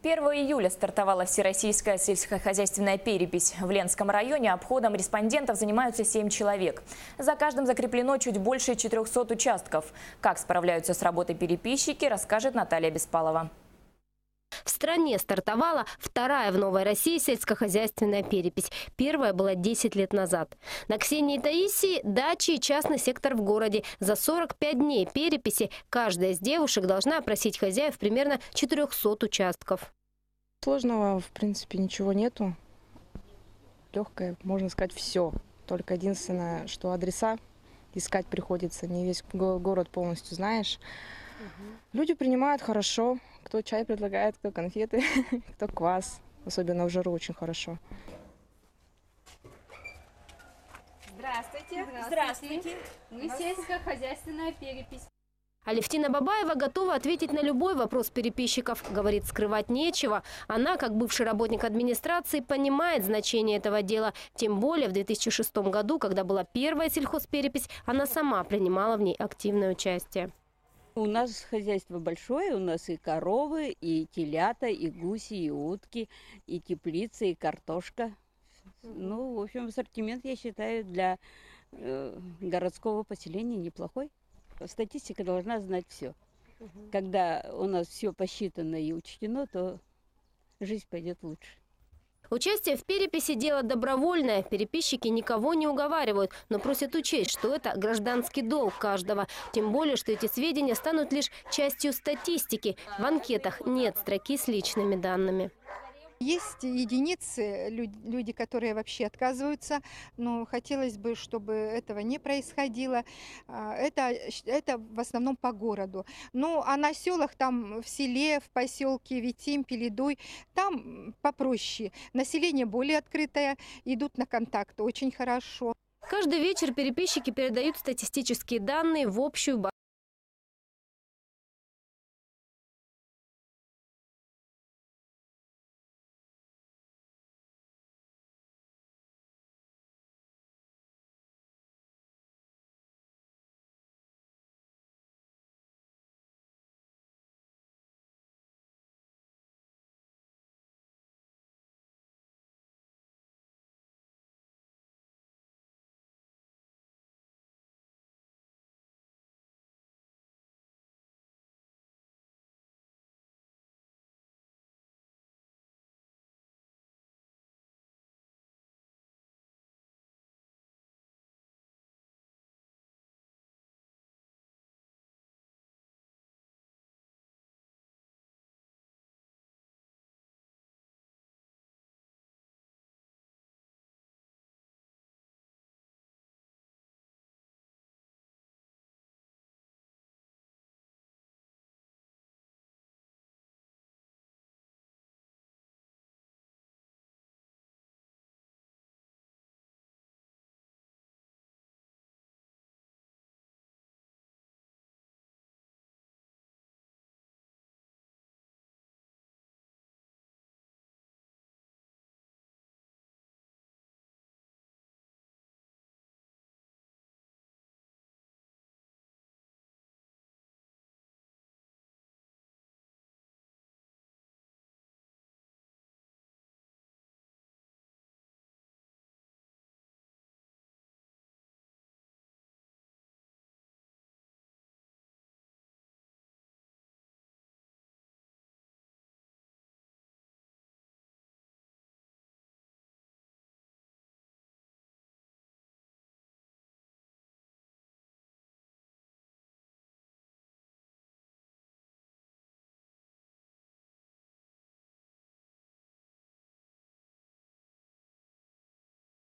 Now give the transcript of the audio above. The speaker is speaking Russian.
1 июля стартовала всероссийская сельскохозяйственная перепись. В Ленском районе обходом респондентов занимаются 7 человек. За каждым закреплено чуть больше 400 участков. Как справляются с работой переписчики, расскажет Наталья Беспалова. В стране стартовала вторая в Новой России сельскохозяйственная перепись. Первая была 10 лет назад. На Ксении и Таисии дачи и частный сектор в городе. За 45 дней переписи каждая из девушек должна опросить хозяев примерно 400 участков. Сложного, в принципе, ничего нету. Легкое, можно сказать, все. Только единственное, что адреса искать приходится. Не весь город полностью знаешь. Люди принимают хорошо. Кто чай предлагает, кто конфеты, кто квас. Особенно в жару очень хорошо. Здравствуйте. Здравствуйте. Мы сельскохозяйственная перепись. Алевтина Бабаева готова ответить на любой вопрос переписчиков. Говорит, скрывать нечего. Она, как бывший работник администрации, понимает значение этого дела. Тем более в 2006 году, когда была первая сельхозперепись, она сама принимала в ней активное участие. У нас хозяйство большое, у нас и коровы, и телята, и гуси, и утки, и теплицы, и картошка. Ну, в общем, ассортимент, я считаю, для городского поселения неплохой. Статистика должна знать все. Когда у нас все посчитано и учтено, то жизнь пойдет лучше. Участие в переписи – дело добровольное. Переписчики никого не уговаривают, но просят учесть, что это гражданский долг каждого. Тем более, что эти сведения станут лишь частью статистики. В анкетах нет строки с личными данными. Есть единицы, люди, которые вообще отказываются, но хотелось бы, чтобы этого не происходило. Это в основном по городу. Ну, а на селах, там в селе, в поселке Витим, Пеледуй, там попроще. Население более открытое, идут на контакт очень хорошо. Каждый вечер переписчики передают статистические данные в общую базу.